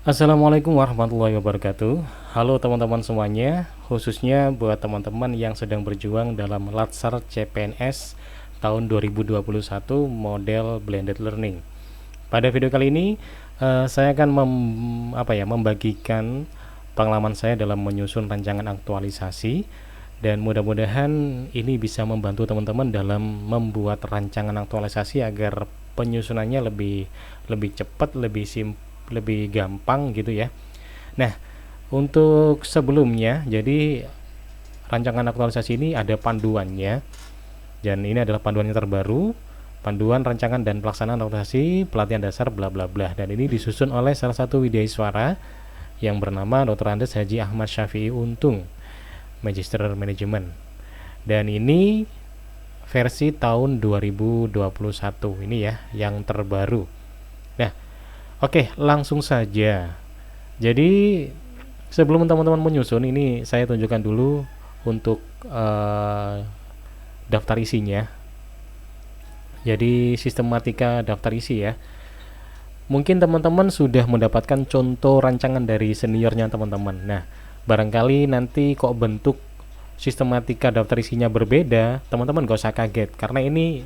Assalamualaikum warahmatullahi wabarakatuh. Halo teman-teman semuanya, khususnya buat teman-teman yang sedang berjuang dalam Latsar CPNS tahun 2021 model blended learning. Pada video kali ini saya akan membagikan pengalaman saya dalam menyusun rancangan aktualisasi, dan mudah-mudahan ini bisa membantu teman-teman dalam membuat rancangan aktualisasi agar penyusunannya lebih cepat, lebih gampang gitu ya. Nah, untuk sebelumnya, jadi rancangan aktualisasi ini ada panduannya, dan ini adalah panduan yang terbaru, panduan rancangan dan pelaksanaan aktualisasi pelatihan dasar bla bla bla, dan ini disusun oleh salah satu widyaswara yang bernama Dr. Andes Haji Ahmad Syafi'i Untung, Magister Manajemen, dan ini versi tahun 2021 ini ya, yang terbaru. Nah, oke, langsung saja. Jadi sebelum teman-teman menyusun, ini saya tunjukkan dulu untuk daftar isinya. Jadi sistematika daftar isi ya. Mungkin teman-teman sudah mendapatkan contoh rancangan dari seniornya teman-teman. Nah, barangkali nanti kok bentuk sistematika daftar isinya berbeda, teman-teman gak usah kaget karena ini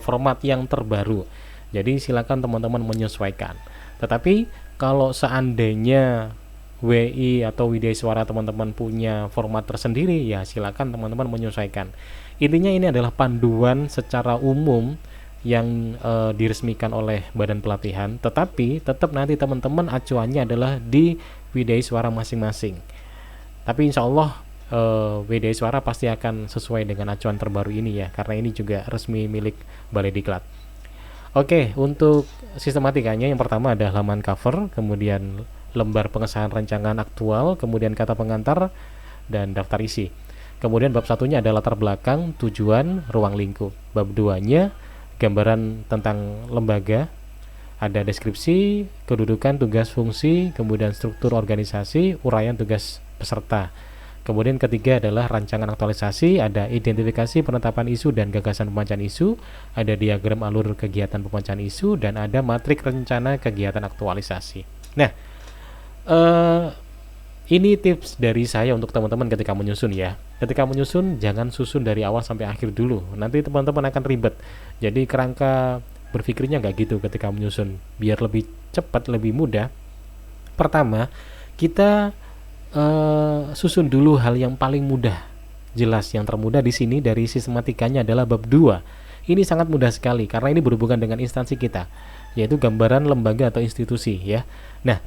format yang terbaru. Jadi silakan teman-teman menyesuaikan. Tetapi kalau seandainya WI atau widyaswara teman-teman punya format tersendiri, ya silakan teman-teman menyesuaikan. Intinya ini adalah panduan secara umum yang diresmikan oleh badan pelatihan, tetapi tetap nanti teman-teman acuannya adalah di widyaswara masing-masing. Tapi insya Allah widyaswara pasti akan sesuai dengan acuan terbaru ini ya, karena ini juga resmi milik Balai Diklat. Oke, untuk sistematikanya yang pertama ada halaman cover, kemudian lembar pengesahan rancangan aktual, kemudian kata pengantar, dan daftar isi. Kemudian bab satunya ada latar belakang, tujuan, ruang lingkup. Bab 2-nya gambaran tentang lembaga, ada deskripsi, kedudukan, tugas, fungsi, kemudian struktur organisasi, uraian tugas peserta. Kemudian ketiga adalah rancangan aktualisasi, ada identifikasi penetapan isu dan gagasan pemancahan isu, ada diagram alur kegiatan pemancahan isu, dan ada matrik rencana kegiatan aktualisasi. Nah, ini tips dari saya untuk teman-teman ketika menyusun ya. Ketika menyusun jangan susun dari awal sampai akhir dulu, nanti teman-teman akan ribet. Jadi kerangka berpikirnya nggak gitu ketika menyusun, biar lebih cepat, lebih mudah. Pertama, kita susun dulu hal yang paling mudah. Jelas yang termudah di sini dari sistematikanya adalah bab 2. Ini sangat mudah sekali karena ini berhubungan dengan instansi kita, yaitu gambaran lembaga atau institusi ya. Nah,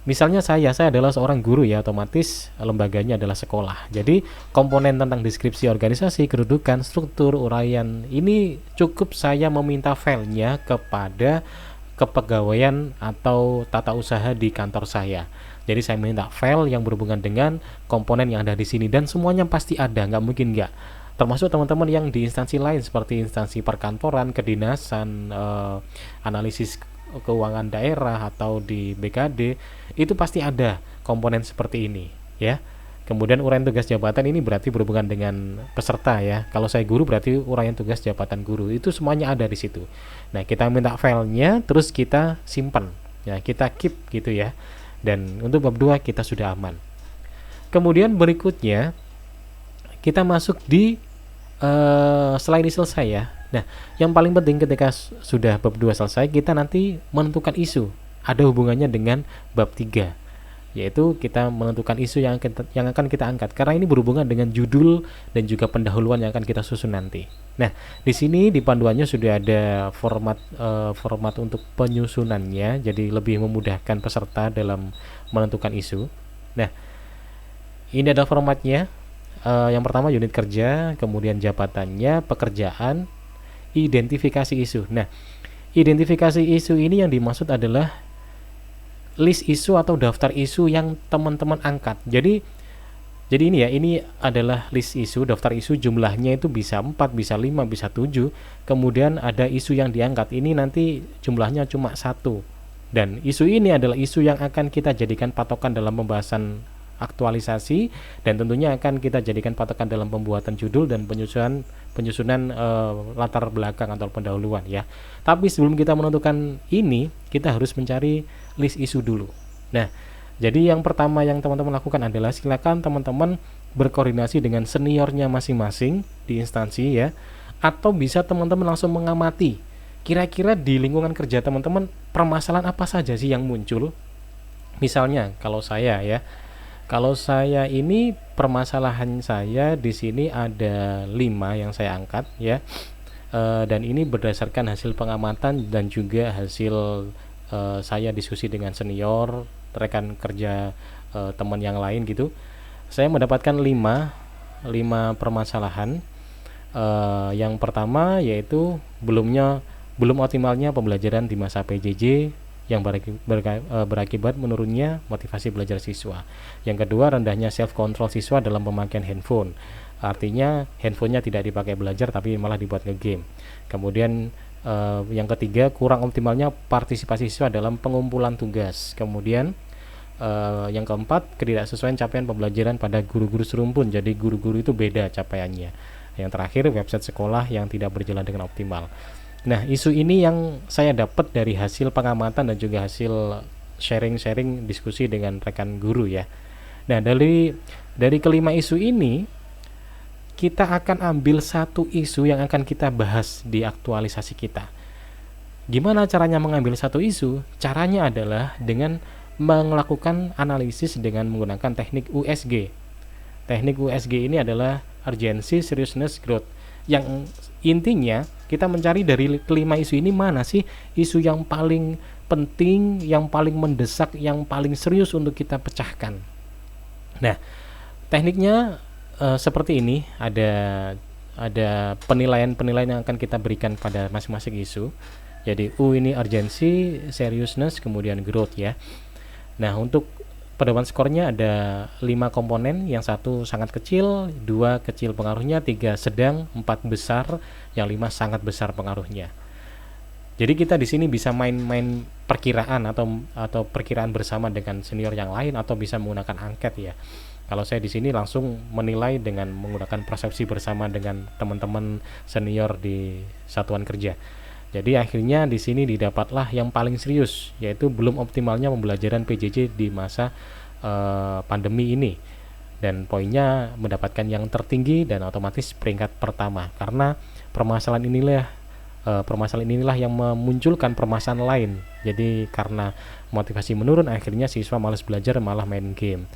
misalnya saya adalah seorang guru ya, otomatis lembaganya adalah sekolah. Jadi komponen tentang deskripsi organisasi, kedudukan, struktur, uraian ini cukup saya meminta filenya kepada kepegawaian atau tata usaha di kantor saya. Jadi saya minta file yang berhubungan dengan komponen yang ada di sini, dan semuanya pasti ada, nggak mungkin nggak. Termasuk teman-teman yang di instansi lain seperti instansi perkantoran, kedinasan, analisis keuangan daerah atau di BKD, itu pasti ada komponen seperti ini ya. Kemudian uraian tugas jabatan ini berarti berhubungan dengan peserta ya. Kalau saya guru berarti uraian tugas jabatan guru, itu semuanya ada di situ. Nah, kita minta filenya, terus kita simpan ya, kita keep gitu ya. Dan untuk bab 2 kita sudah aman. Kemudian berikutnya kita masuk di selain ini selesai ya. Nah, yang paling penting ketika sudah bab 2 selesai, kita nanti menentukan isu. Ada hubungannya dengan bab 3, yaitu kita menentukan isu yang akan kita angkat, karena ini berhubungan dengan judul dan juga pendahuluan yang akan kita susun nanti. Nah, di sini di panduannya sudah ada format untuk penyusunannya, jadi lebih memudahkan peserta dalam menentukan isu. Nah, ini adalah formatnya. Yang pertama unit kerja, kemudian jabatannya, pekerjaan, identifikasi isu. Nah, identifikasi isu ini yang dimaksud adalah list isu atau daftar isu yang teman-teman angkat. Jadi ini ya, ini adalah list isu, daftar isu, jumlahnya itu bisa 4, bisa 5, bisa 7. Kemudian ada isu yang diangkat, ini nanti jumlahnya cuma 1. Dan isu ini adalah isu yang akan kita jadikan patokan dalam pembahasan aktualisasi, dan tentunya akan kita jadikan patokan dalam pembuatan judul dan penyusunan latar belakang atau pendahuluan ya. Tapi sebelum kita menentukan ini, kita harus mencari list isu dulu. Nah, jadi yang pertama yang teman-teman lakukan adalah silakan teman-teman berkoordinasi dengan seniornya masing-masing di instansi ya, atau bisa teman-teman langsung mengamati kira-kira di lingkungan kerja teman-teman permasalahan apa saja sih yang muncul. Misalnya kalau saya ini permasalahan saya di sini ada 5 yang saya angkat ya. Dan ini berdasarkan hasil pengamatan dan juga hasil saya diskusi dengan senior, rekan kerja, teman yang lain gitu. Saya mendapatkan 5 permasalahan. Yang pertama yaitu belum optimalnya pembelajaran di masa PJJ yang berakibat menurunnya motivasi belajar siswa. Yang kedua, rendahnya self control siswa dalam pemakaian handphone. Artinya handphonenya tidak dipakai belajar tapi malah dibuat nge-game. Kemudian yang ketiga, kurang optimalnya partisipasi siswa dalam pengumpulan tugas. Kemudian yang keempat, ketidaksesuaian capaian pembelajaran pada guru-guru serumpun. Jadi guru-guru itu beda capaiannya. Yang terakhir, website sekolah yang tidak berjalan dengan optimal. Nah, isu ini yang saya dapat dari hasil pengamatan dan juga hasil sharing-sharing diskusi dengan rekan guru ya. Nah, dari kelima isu ini kita akan ambil satu isu yang akan kita bahas di aktualisasi kita. Gimana caranya mengambil satu isu? Caranya adalah dengan melakukan analisis dengan menggunakan teknik USG. Teknik USG ini adalah urgency, seriousness, growth. Yang intinya kita mencari dari kelima isu ini mana sih isu yang paling penting, yang paling mendesak, yang paling serius untuk kita pecahkan. Nah, tekniknya seperti ini, ada penilaian-penilaian yang akan kita berikan pada masing-masing isu. Jadi U ini urgency, seriousness, kemudian growth ya. Nah, untuk pedoman skornya ada 5 komponen, yang 1 sangat kecil, 2 kecil pengaruhnya, 3 sedang, 4 besar, yang 5 sangat besar pengaruhnya. Jadi kita di sini bisa main-main perkiraan atau perkiraan bersama dengan senior yang lain, atau bisa menggunakan angket ya. Kalau saya di sini langsung menilai dengan menggunakan persepsi bersama dengan teman-teman senior di satuan kerja. Jadi akhirnya di sini didapatlah yang paling serius, yaitu belum optimalnya pembelajaran PJJ di masa pandemi ini. Dan poinnya mendapatkan yang tertinggi dan otomatis peringkat pertama, karena permasalahan inilah yang memunculkan permasalahan lain. Jadi karena motivasi menurun, akhirnya siswa malas belajar malah main game.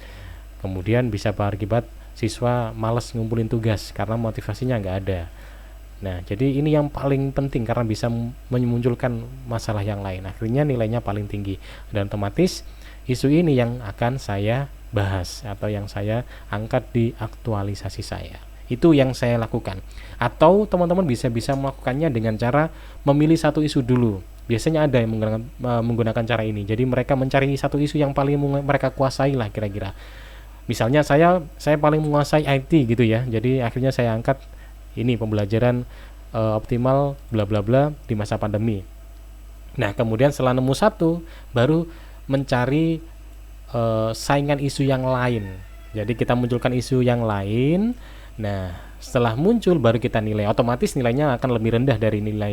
Kemudian bisa berakibat siswa malas ngumpulin tugas karena motivasinya nggak ada. Nah, jadi ini yang paling penting karena bisa memunculkan masalah yang lain. Akhirnya nilainya paling tinggi. Dan otomatis isu ini yang akan saya bahas atau yang saya angkat di aktualisasi saya. Itu yang saya lakukan. Atau teman-teman bisa melakukannya dengan cara memilih satu isu dulu. Biasanya ada yang menggunakan cara ini. Jadi mereka mencari satu isu yang paling mereka kuasai lah kira-kira. Misalnya saya paling menguasai IT gitu ya. Jadi akhirnya saya angkat ini pembelajaran optimal bla bla bla di masa pandemi. Nah, kemudian setelah nemu satu, baru mencari saingan isu yang lain. Jadi kita munculkan isu yang lain. Nah, setelah muncul baru kita nilai. Otomatis nilainya akan lebih rendah dari nilai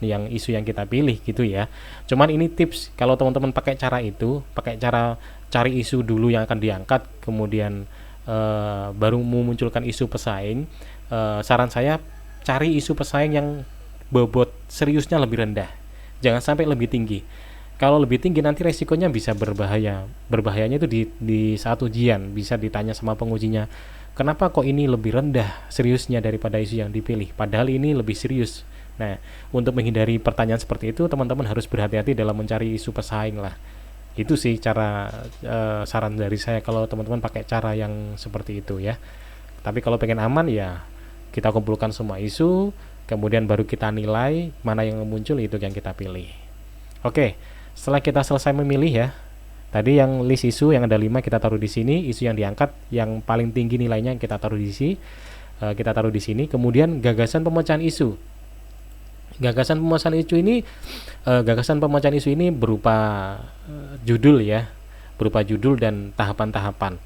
yang isu yang kita pilih gitu ya. Cuman ini tips, kalau teman-teman pakai cara cari isu dulu yang akan diangkat, kemudian baru memunculkan isu pesaing. Saran saya cari isu pesaing yang bobot seriusnya lebih rendah, jangan sampai lebih tinggi. Kalau lebih tinggi nanti resikonya bisa berbahayanya itu di saat ujian bisa ditanya sama pengujinya, kenapa kok ini lebih rendah seriusnya daripada isu yang dipilih, padahal ini lebih serius. Nah, untuk menghindari pertanyaan seperti itu, teman-teman harus berhati-hati dalam mencari isu pesaing lah. Itu sih cara saran dari saya kalau teman-teman pakai cara yang seperti itu ya. Tapi kalau pengen aman ya kita kumpulkan semua isu, kemudian baru kita nilai mana yang muncul, itu yang kita pilih. Oke, setelah kita selesai memilih ya, tadi yang list isu yang ada 5 kita taruh di sini, isu yang diangkat yang paling tinggi nilainya kita taruh di sini, kemudian gagasan pemecahan isu. Gagasan pemecahan isu ini berupa judul ya, berupa judul dan tahapan-tahapan.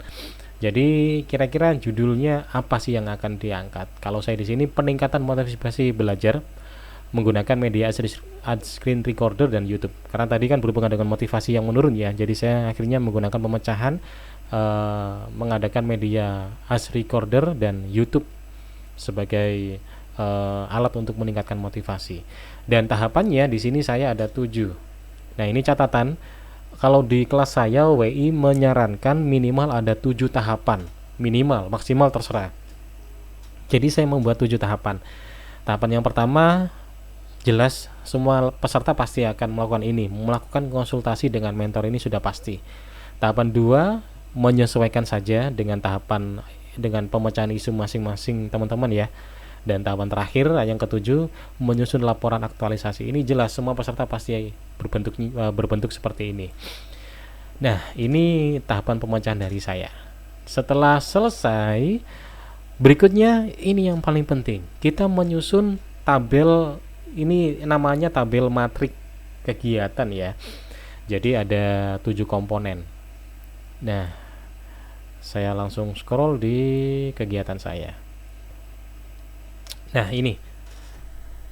Jadi kira-kira judulnya apa sih yang akan diangkat? Kalau saya di sini peningkatan motivasi belajar, menggunakan media ad screen recorder dan YouTube. Karena tadi kan berhubungan dengan motivasi yang menurun ya, jadi saya akhirnya menggunakan pemecahan, mengadakan media ad recorder dan YouTube sebagai alat untuk meningkatkan motivasi. Dan tahapannya di sini saya ada 7. Nah, ini catatan, kalau di kelas saya WI menyarankan minimal ada 7 tahapan, minimal, maksimal terserah. Jadi saya membuat 7 tahapan. Tahapan yang pertama, jelas semua peserta pasti akan melakukan ini, melakukan konsultasi dengan mentor, ini sudah pasti. Tahapan 2, menyesuaikan saja dengan tahapan, dengan pemecahan isu masing-masing teman-teman ya. Dan tahapan terakhir yang ke-7, menyusun laporan aktualisasi. Ini jelas semua peserta pasti berbentuk seperti ini. Nah, ini tahapan pemecahan dari saya. Setelah selesai, berikutnya ini yang paling penting, kita menyusun tabel, ini namanya tabel matrik kegiatan ya. Jadi ada 7 komponen. Nah, saya langsung scroll di kegiatan saya. Nah, ini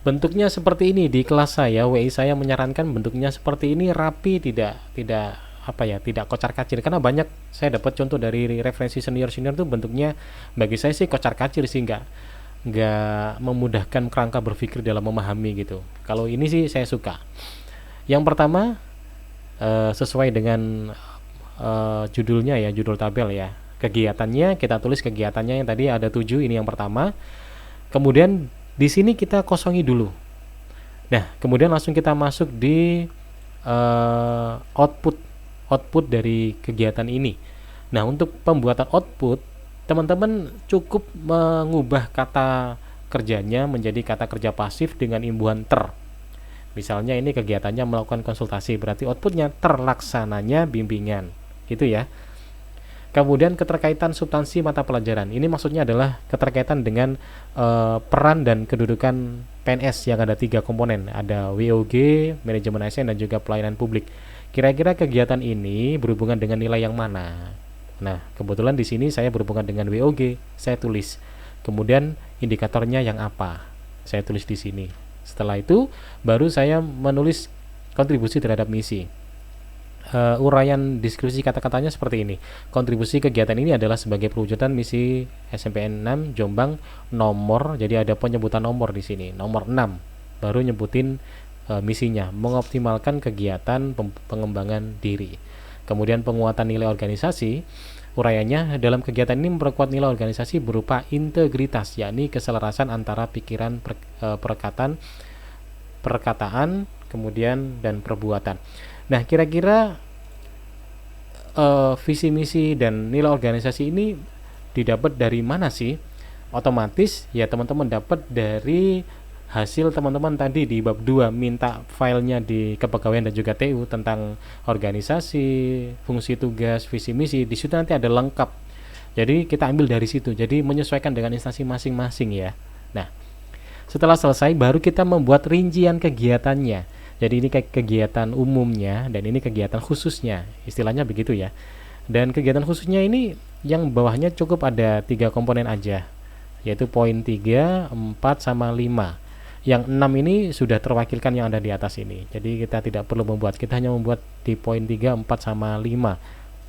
bentuknya seperti ini. Di kelas saya, WI saya menyarankan bentuknya seperti ini, rapi, tidak kocar-kacir. Karena banyak saya dapat contoh dari referensi senior-senior tuh bentuknya bagi saya sih kocar-kacir sih, nggak memudahkan kerangka berpikir dalam memahami gitu. Kalau ini sih saya suka. Yang pertama, sesuai dengan judulnya ya, judul tabel ya. Kegiatannya kita tulis kegiatannya yang tadi ada 7, ini yang pertama. Kemudian di sini kita kosongi dulu. Nah, kemudian langsung kita masuk di output dari kegiatan ini. Nah, untuk pembuatan output, teman-teman cukup mengubah kata kerjanya menjadi kata kerja pasif dengan imbuhan ter. Misalnya ini kegiatannya melakukan konsultasi, berarti outputnya terlaksananya bimbingan, gitu ya. Kemudian keterkaitan substansi mata pelajaran. Ini maksudnya adalah keterkaitan dengan peran dan kedudukan PNS yang ada 3 komponen. Ada WOG, manajemen ASN, dan juga pelayanan publik. Kira-kira kegiatan ini berhubungan dengan nilai yang mana? Nah, kebetulan di sini saya berhubungan dengan WOG, saya tulis. Kemudian indikatornya yang apa? Saya tulis di sini. Setelah itu baru saya menulis kontribusi terhadap misi. Uraian deskripsi kata-katanya seperti ini. Kontribusi kegiatan ini adalah sebagai perwujudan misi SMPN 6 Jombang nomor, jadi ada penyebutan nomor di sini, nomor 6. Baru nyebutin misinya, mengoptimalkan kegiatan pengembangan diri. Kemudian penguatan nilai organisasi. Uraiannya, dalam kegiatan ini memperkuat nilai organisasi berupa integritas, yakni keselarasan antara pikiran, perkataan, kemudian dan perbuatan. Nah, kira-kira visi misi dan nilai organisasi ini didapat dari mana sih? Otomatis ya teman-teman dapat dari hasil teman-teman tadi di bab 2, minta filenya di kepegawaian dan juga TU tentang organisasi, fungsi tugas, visi misi. Di situ nanti ada lengkap. Jadi kita ambil dari situ. Jadi menyesuaikan dengan instansi masing-masing ya. Nah, setelah selesai baru kita membuat rincian kegiatannya. Jadi ini kegiatan umumnya dan ini kegiatan khususnya, istilahnya begitu ya. Dan kegiatan khususnya ini yang bawahnya cukup ada 3 komponen aja, yaitu poin 3, 4, sama 5. Yang 6 ini sudah terwakilkan yang ada di atas ini. Jadi kita tidak perlu membuat, kita hanya membuat di poin 3, 4, sama 5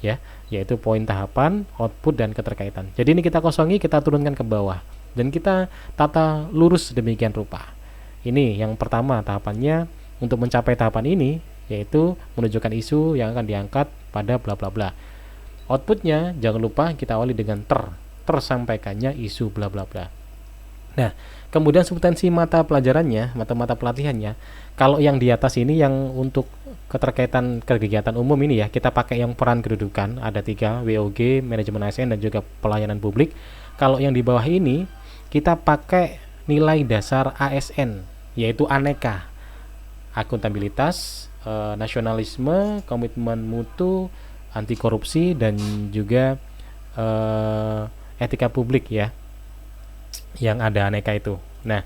ya, yaitu poin tahapan, output, dan keterkaitan. Jadi ini kita kosongi, kita turunkan ke bawah dan kita tata lurus demikian rupa. Ini yang pertama tahapannya. Untuk mencapai tahapan ini, yaitu menunjukkan isu yang akan diangkat pada bla bla bla. Outputnya jangan lupa kita awali dengan tersampaikannya isu bla bla bla. Nah, kemudian substansi mata pelajarannya, mata pelatihannya, kalau yang di atas ini yang untuk keterkaitan kegiatan umum ini ya, kita pakai yang peran kedudukan, ada 3, WOG, manajemen ASN, dan juga pelayanan publik. Kalau yang di bawah ini, kita pakai nilai dasar ASN, yaitu aneka, akuntabilitas, nasionalisme, komitmen mutu, anti korupsi, dan juga etika publik ya, yang ada aneka itu. Nah,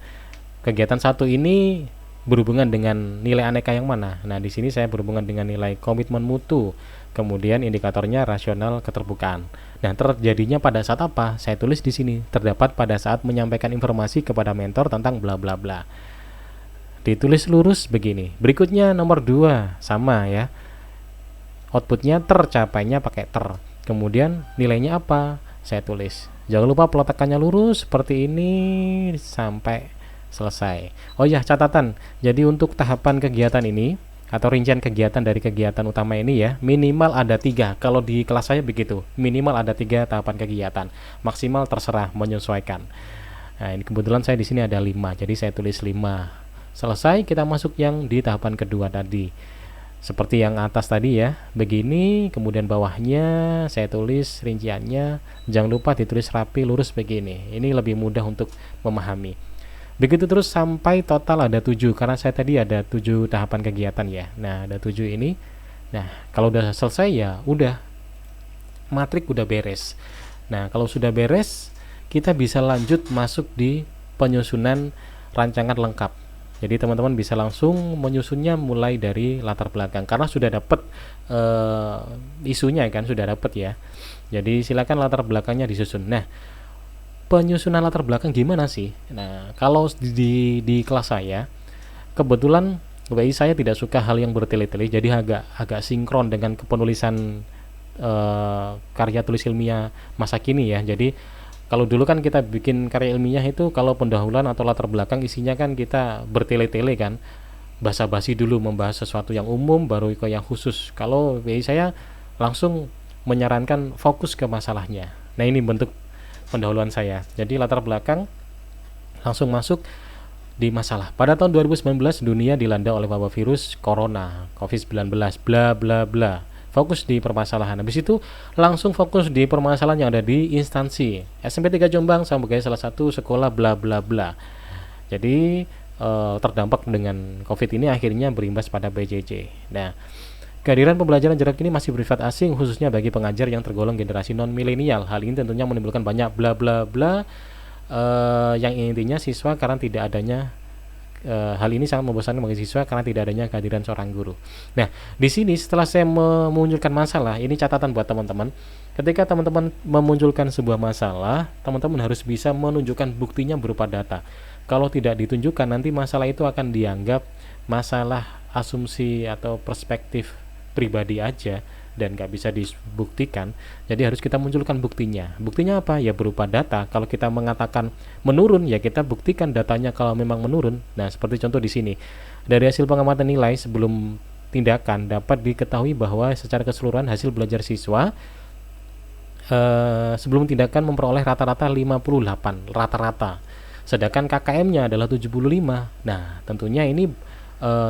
kegiatan 1 ini berhubungan dengan nilai aneka yang mana? Nah, di sini saya berhubungan dengan nilai komitmen mutu, kemudian indikatornya rasional keterbukaan. Nah, terjadinya pada saat apa? Saya tulis di sini, terdapat pada saat menyampaikan informasi kepada mentor tentang bla bla bla. ditulis lurus begini. Berikutnya nomor 2 sama ya, outputnya tercapainya pakai ter, kemudian nilainya apa saya tulis. Jangan lupa peletakannya lurus seperti ini sampai selesai. Oh ya, catatan, jadi untuk tahapan kegiatan ini atau rincian kegiatan dari kegiatan utama ini ya, minimal ada 3. Kalau di kelas saya begitu, minimal ada 3 tahapan kegiatan, maksimal terserah menyesuaikan. Nah, ini kebetulan saya di sini ada 5, jadi saya tulis 5. Selesai, kita masuk yang di tahapan kedua tadi. Seperti yang atas tadi ya, begini, kemudian bawahnya saya tulis rinciannya, jangan lupa ditulis rapi lurus begini. Ini lebih mudah untuk memahami. Begitu terus sampai total ada 7, karena saya tadi ada 7 tahapan kegiatan ya. Nah, ada 7 ini. Nah, kalau udah selesai ya udah, matrik udah beres. Nah, kalau sudah beres, kita bisa lanjut masuk di penyusunan rancangan lengkap. Jadi teman-teman bisa langsung menyusunnya mulai dari latar belakang, karena sudah dapat isunya kan, sudah dapat ya. Jadi silakan latar belakangnya disusun. Nah, penyusunan latar belakang gimana sih? Nah, kalau di kelas saya, kebetulan WI saya tidak suka hal yang bertele-tele, jadi agak sinkron dengan kepenulisan karya tulis ilmiah masa kini ya. Jadi kalau dulu kan kita bikin karya ilmiah itu, kalau pendahuluan atau latar belakang isinya kan kita bertele-tele kan, basa-basi dulu membahas sesuatu yang umum baru ke yang khusus. Kalau WI saya langsung menyarankan fokus ke masalahnya. Nah, ini bentuk pendahuluan saya. Jadi latar belakang langsung masuk di masalah. Pada tahun 2019 dunia dilanda oleh wabah virus corona, COVID-19, bla bla bla. Fokus di permasalahan. Habis itu langsung fokus di permasalahan yang ada di instansi. SMP 3 Jombang sebagai salah satu sekolah bla bla bla. Jadi terdampak dengan COVID ini akhirnya berimbas pada PJJ. Nah, kehadiran pembelajaran jarak ini masih bersifat asing, khususnya bagi pengajar yang tergolong generasi non-milenial. Hal ini tentunya menimbulkan banyak bla bla bla, yang intinya siswa karena tidak adanya hal ini sangat membosankan bagi siswa karena tidak adanya kehadiran seorang guru. Nah, di sini setelah saya memunculkan masalah, ini catatan buat teman-teman. Ketika teman-teman memunculkan sebuah masalah, teman-teman harus bisa menunjukkan buktinya berupa data. Kalau tidak ditunjukkan, nanti masalah itu akan dianggap masalah asumsi atau perspektif pribadi aja dan nggak bisa dibuktikan. Jadi harus kita munculkan buktinya. Buktinya apa? Ya berupa data. Kalau kita mengatakan menurun, ya kita buktikan datanya kalau memang menurun. Nah, seperti contoh di sini. Dari hasil pengamatan nilai sebelum tindakan dapat diketahui bahwa secara keseluruhan hasil belajar siswa sebelum tindakan memperoleh rata-rata 58 rata-rata. Sedangkan KKM-nya adalah 75. Nah, tentunya ini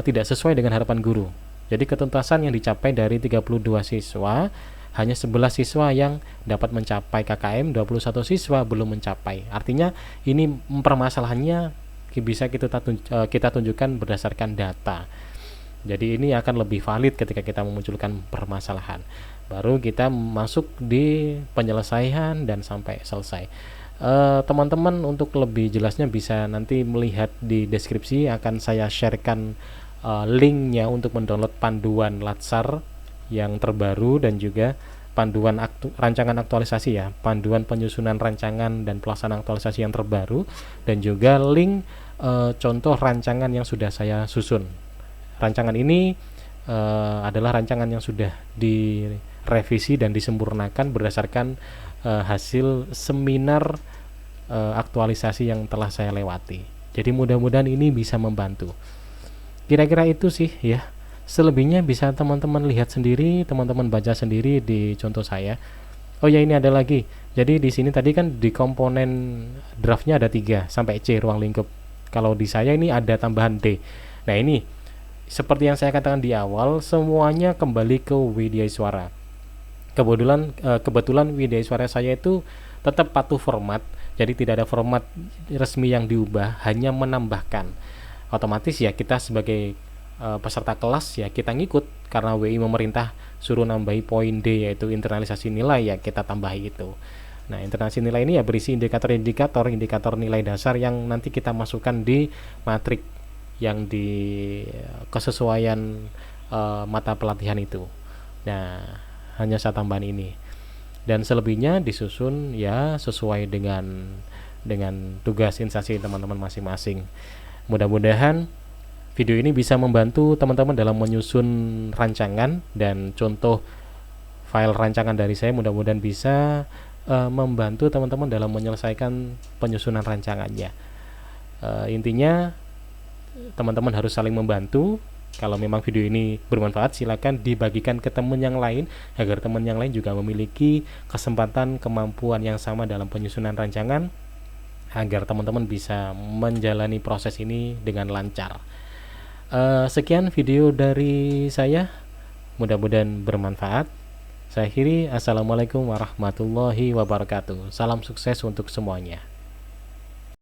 tidak sesuai dengan harapan guru. Jadi ketuntasan yang dicapai dari 32 siswa, hanya 11 siswa yang dapat mencapai KKM, 21 siswa belum mencapai. Artinya ini permasalahannya bisa kita tunjukkan berdasarkan data. Jadi ini akan lebih valid ketika kita memunculkan permasalahan. Baru kita masuk di penyelesaian dan sampai selesai. Teman-teman untuk lebih jelasnya bisa nanti melihat di deskripsi, akan saya sharekan linknya untuk mendownload panduan Latsar yang terbaru dan juga panduan rancangan aktualisasi ya, panduan penyusunan rancangan dan pelaksanaan aktualisasi yang terbaru, dan juga link contoh rancangan yang sudah saya susun. Rancangan ini adalah rancangan yang sudah direvisi dan disempurnakan berdasarkan hasil seminar aktualisasi yang telah saya lewati. Jadi mudah-mudahan ini bisa membantu. Kira-kira itu sih ya. Selebihnya bisa teman-teman lihat sendiri, teman-teman baca sendiri di contoh saya. Oh ya, ini ada lagi. Jadi di sini tadi kan di komponen draftnya ada 3 sampai C ruang lingkup. Kalau di saya ini ada tambahan D. Nah, ini seperti yang saya katakan di awal, semuanya kembali ke Widya Suara. Kebetulan Widya Suara saya itu tetap patuh format. Jadi tidak ada format resmi yang diubah, hanya menambahkan. Otomatis ya kita sebagai peserta kelas ya kita ngikut, karena WI memerintah suruh nambahi poin D yaitu internalisasi nilai, ya kita tambahi itu. Nah, internalisasi nilai ini ya berisi indikator nilai dasar yang nanti kita masukkan di matrik yang di kesesuaian mata pelatihan itu. Nah, hanya saya tambahan ini. Dan selebihnya disusun ya sesuai dengan tugas instansi teman-teman masing-masing. Mudah-mudahan Video ini bisa membantu teman-teman dalam menyusun rancangan, dan contoh file rancangan dari saya mudah-mudahan bisa membantu teman-teman dalam menyelesaikan penyusunan rancangannya. Intinya teman-teman harus saling membantu. Kalau memang video ini bermanfaat, silakan dibagikan ke teman yang lain agar teman yang lain juga memiliki kesempatan, kemampuan yang sama dalam penyusunan rancangan, agar teman-teman bisa menjalani proses ini dengan lancar. Sekian video dari saya, mudah-mudahan bermanfaat. Saya akhiri, assalamualaikum warahmatullahi wabarakatuh. Salam sukses untuk semuanya.